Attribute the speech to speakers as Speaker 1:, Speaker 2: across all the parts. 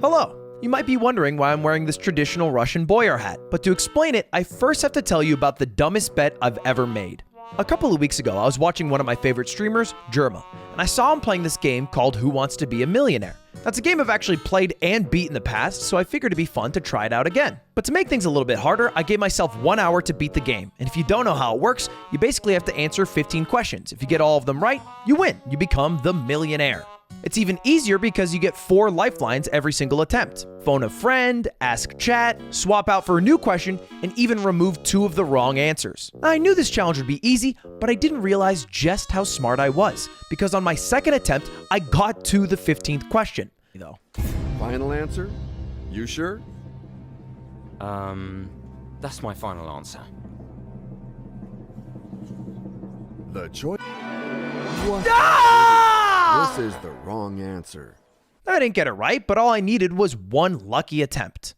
Speaker 1: Hello! You might be wondering why I'm wearing this traditional Russian boyar hat, but to explain it, I first have to tell you about the dumbest bet I've ever made. A couple of weeks ago, I was watching one of my favorite streamers, Germa, and I saw him playing this game called Who Wants to Be a Millionaire. That's a game I've actually played and beat in the past, so I figured it'd be fun to try it out again. But to make things a little bit harder, I gave myself 1 hour to beat the game, and if you don't know how it works, you basically have to answer 15 questions. If you get all of them right, you win. You become the millionaire. It's even easier because you get 4 lifelines every single attempt. Phone a friend, ask chat, swap out for a new question, and even remove 2 of the wrong answers. I knew this challenge would be easy, but I didn't realize just how smart I was, because on my second attempt, I got to the 15th question.
Speaker 2: Final answer? You sure?
Speaker 3: That's my final answer.
Speaker 2: The choice... What? This is the wrong answer.
Speaker 1: I didn't get it right, but all I needed was 1 lucky attempt.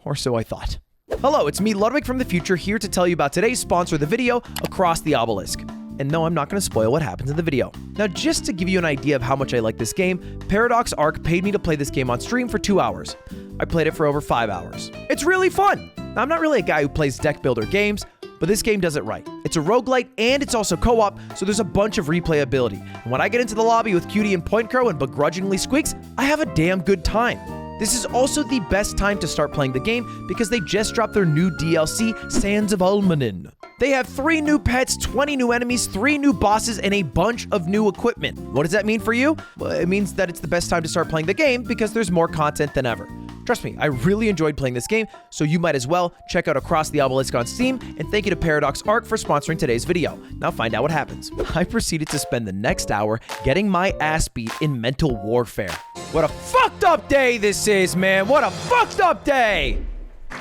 Speaker 1: Or so I thought. Hello, it's me, Ludwig from the future, here to tell you about today's sponsor of the video, Across the Obelisk. And no, I'm not going to spoil what happens in the video. Now, just to give you an idea of how much I like this game, Paradox Arc paid me to play this game on stream for 2 hours. I played it for over 5 hours. It's really fun! Now, I'm not really a guy who plays deck builder games, but this game does it right. It's a roguelite and it's also co-op, so there's a bunch of replayability. And when I get into the lobby with Cutie and Point Crow and begrudgingly Squeaks, I have a damn good time. This is also the best time to start playing the game because they just dropped their new DLC, Sands of Ulmanin. They have 3 new pets, 20 new enemies, 3 new bosses, and a bunch of new equipment. What does that mean for you? Well, it means that it's the best time to start playing the game because there's more content than ever. Trust me, I really enjoyed playing this game, so you might as well check out Across the Obelisk on Steam, and thank you to Paradox Arc for sponsoring today's video. Now find out what happens. I proceeded to spend the next hour getting my ass beat in mental warfare. What a fucked up day this is, man! What a fucked up day!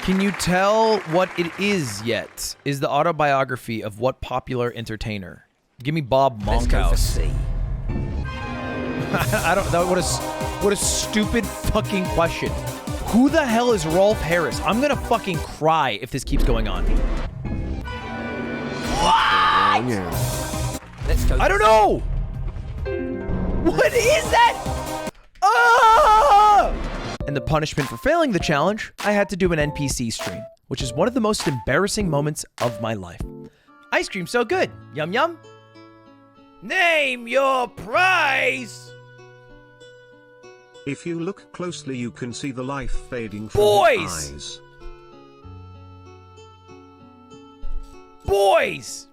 Speaker 1: Can you tell what it is yet? Is the autobiography of what popular entertainer? Give me Bob Monkhouse. I don't know. What a stupid fucking question. Who the hell is Rolf Harris? I'm gonna fucking cry if this keeps going on. What?
Speaker 3: Let's go.
Speaker 1: I don't know. What is that? Ah! And the punishment for failing the challenge, I had to do an NPC stream, which is one of the most embarrassing moments of my life. Ice cream so good. Yum yum. Name your price.
Speaker 4: If you look closely, you can see the life fading from the eyes.
Speaker 1: Boys!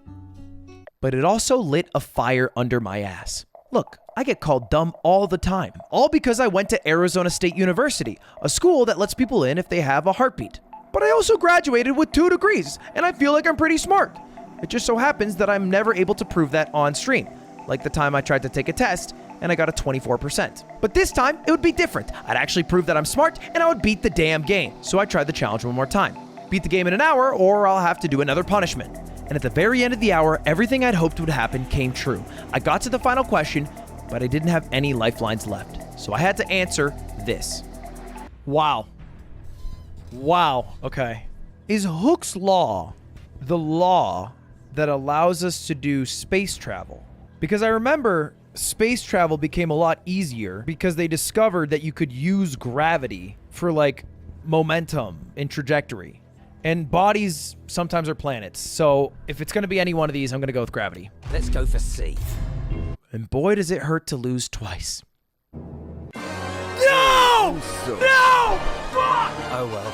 Speaker 1: But it also lit a fire under my ass. Look, I get called dumb all the time, all because I went to Arizona State University, a school that lets people in if they have a heartbeat. But I also graduated with 2 degrees, and I feel like I'm pretty smart. It just so happens that I'm never able to prove that on stream, like the time I tried to take a test, and I got a 24%. But this time, it would be different. I'd actually prove that I'm smart, and I would beat the damn game. So I tried the challenge one more time. Beat the game in an hour, or I'll have to do another punishment. And at the very end of the hour, everything I'd hoped would happen came true. I got to the final question, but I didn't have any lifelines left. So I had to answer this. Wow. Wow. Okay. Is Hooke's Law the law that allows us to do space travel? Because I remember space travel became a lot easier because they discovered that you could use gravity for like momentum and trajectory. And bodies sometimes are planets. So if it's going to be any one of these, I'm going to go with gravity.
Speaker 3: Let's go for C.
Speaker 1: And boy, does it hurt to lose twice. No!
Speaker 2: So
Speaker 1: No! Fuck!
Speaker 3: Oh well.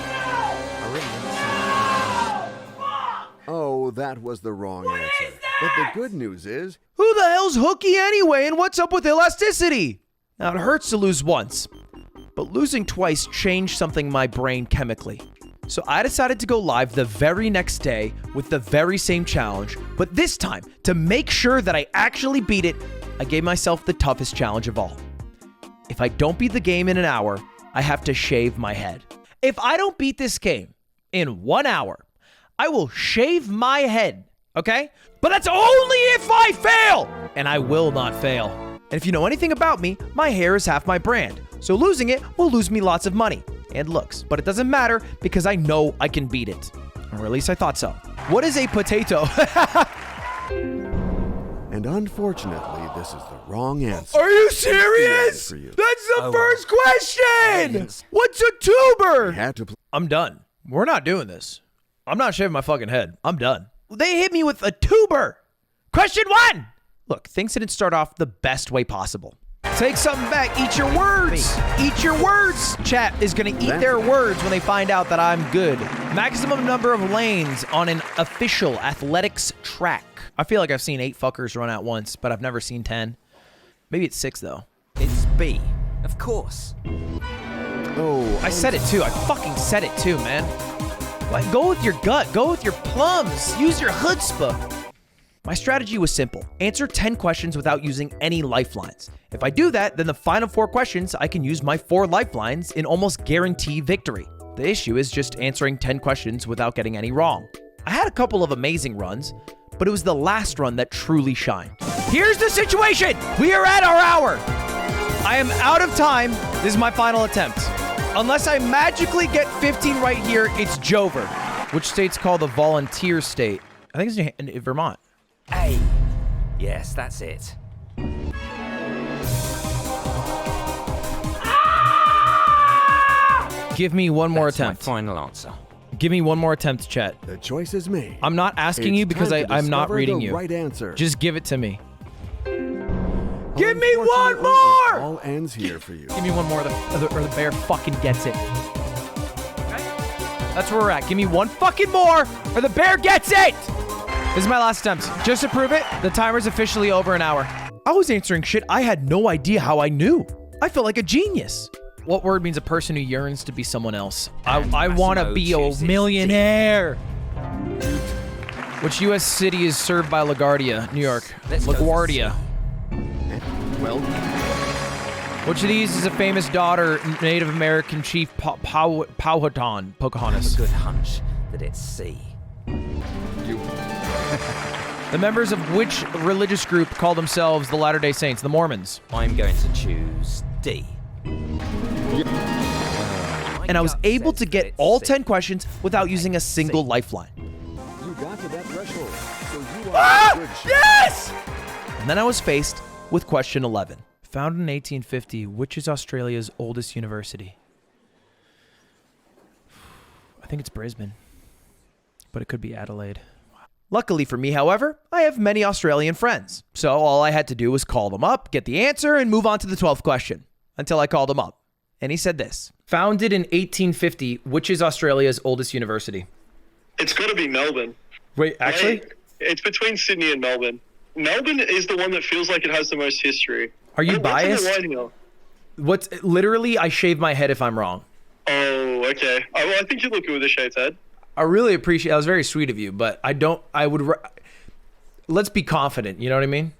Speaker 2: Oh, that was the wrong answer. But the good news is...
Speaker 1: Who the hell's Hooky anyway, and what's up with elasticity? Now, it hurts to lose once, but losing twice changed something in my brain chemically. So I decided to go live the very next day with the very same challenge, but this time, to make sure that I actually beat it, I gave myself the toughest challenge of all. If I don't beat the game in an hour, I have to shave my head. If I don't beat this game in 1 hour, I will shave my head, okay? But that's only if I fail! And I will not fail. And if you know anything about me, my hair is half my brand. So losing it will lose me lots of money and looks. But it doesn't matter because I know I can beat it. Or at least I thought so. What is a potato?
Speaker 2: And unfortunately, This is the wrong answer.
Speaker 1: Are you serious?
Speaker 2: For you.
Speaker 1: That's the
Speaker 3: Oh,
Speaker 1: first question!
Speaker 3: Aliens.
Speaker 1: What's a tuber?
Speaker 2: Had to
Speaker 1: I'm done. We're not doing this. I'm not shaving my fucking head. I'm done. They hit me with a tuber. Question 1! Look, things didn't start off the best way possible. Take something back. Eat your words. Eat your words. Chat is going to eat their words when they find out that I'm good. Maximum number of lanes on an official athletics track. I feel like I've seen 8 fuckers run at once, but I've never seen 10. Maybe it's 6, though.
Speaker 3: It's B. Of course.
Speaker 2: Oh,
Speaker 1: I said it, too. I fucking said it, too, man. Like, go with your gut. Go with your plums. Use your chutzpah. My strategy was simple. Answer 10 questions without using any lifelines. If I do that, then the final 4 questions, I can use my 4 lifelines and almost guarantee victory. The issue is just answering 10 questions without getting any wrong. I had a couple of amazing runs, but it was the last run that truly shined. Here's the situation. We are at our hour. I am out of time. This is my final attempt. Unless I magically get 15 right here, it's Jover. Which state's called the volunteer state? I think it's in Vermont.
Speaker 3: A. Yes, that's it.
Speaker 1: Give me one more
Speaker 3: That's my
Speaker 1: attempt.
Speaker 3: final answer.
Speaker 1: Give me one more attempt, chat.
Speaker 2: the choice is made.
Speaker 1: I'm not asking you because
Speaker 2: It's time to
Speaker 1: I'm not
Speaker 2: discover
Speaker 1: reading
Speaker 2: the
Speaker 1: you.
Speaker 2: Right answer.
Speaker 1: Just give it to me. Give me one
Speaker 2: Unfortunately,
Speaker 1: more!
Speaker 2: It all ends here for you.
Speaker 1: Give me one more, or the bear fucking gets it. Okay? That's where we're at. Give me one fucking more, or the bear gets it! This is my last attempt. Just to prove it, the timer's officially over an hour. I was answering shit I had no idea how I knew. I felt like a genius. What word means a person who yearns to be someone else? I want to
Speaker 3: Massimo
Speaker 1: be a
Speaker 3: chooses
Speaker 1: millionaire. Which U.S. city is served by LaGuardia, New York?
Speaker 3: Let's go for
Speaker 1: LaGuardia.
Speaker 2: Well,
Speaker 1: Which of these is a famous daughter, Native American chief Powhatan, Pocahontas?
Speaker 3: Good hunch that it's C.
Speaker 1: The members of which religious group call themselves the Latter-day Saints? The Mormons.
Speaker 3: I'm going to choose D.
Speaker 1: And I was able to get all 10 questions without using a single lifeline.
Speaker 2: you got to that threshold, so you are
Speaker 1: Ah!
Speaker 2: in good shape.
Speaker 1: Yes! And then I was faced with question 11. Founded in 1850, which is Australia's oldest university? I think it's Brisbane, but it could be Adelaide. Luckily for me, however, I have many Australian friends. So all I had to do was call them up, get the answer, and move on to the 12th question. Until I called him up. And he said this. Founded in 1850, which is Australia's oldest university?
Speaker 5: It's got to be Melbourne.
Speaker 1: Wait, actually?
Speaker 5: It's between Sydney and Melbourne. Melbourne is the one that feels like it has the most history.
Speaker 1: Are you
Speaker 5: What's in the
Speaker 1: biased?
Speaker 5: line here?
Speaker 1: What's literally, I shave my head if I'm wrong.
Speaker 5: Oh, okay. Well, I think you look good with a shaved head.
Speaker 1: I really appreciate, that was very sweet of you, but let's be confident, you know what I mean?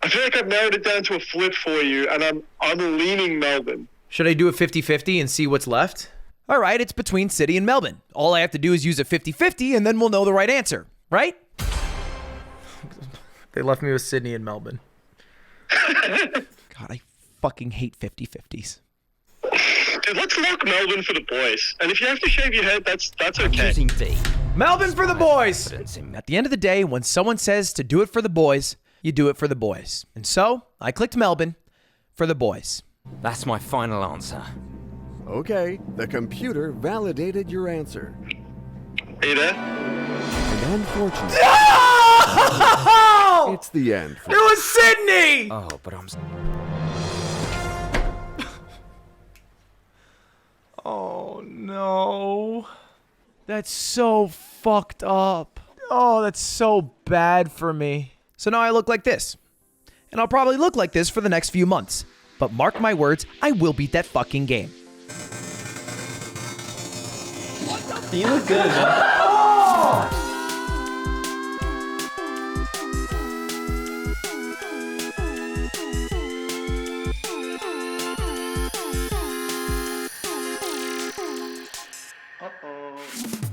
Speaker 5: I feel like I've narrowed it down to a flip for you, and I'm leaning Melbourne.
Speaker 1: Should I do a 50-50 and see what's left? All right, it's between City and Melbourne. All I have to do is use a 50-50 and then we'll know the right answer, right? They left me with Sydney and Melbourne. God, I fucking hate 50-50s.
Speaker 5: Dude, let's lock Melbourne for the boys. And if you have to shave your head, that's okay.
Speaker 3: Choosing D.
Speaker 1: Melbourne for the boys!
Speaker 3: Confidence in me.
Speaker 1: At the end of the day, when someone says to do it for the boys, you do it for the boys. And so, I clicked Melbourne for the boys.
Speaker 3: That's my final answer.
Speaker 2: Okay, the computer validated your answer.
Speaker 5: Are you there?
Speaker 2: And unfortunately,
Speaker 1: Oh!
Speaker 2: it's the end.
Speaker 1: It was Sydney!
Speaker 3: Oh, but I'm...
Speaker 1: Oh no. That's so fucked up. Oh, that's so bad for me. So now I look like this. And I'll probably look like this for the next few months. But mark my words, I will beat that fucking game.
Speaker 6: You look good, man.
Speaker 5: Uh-oh.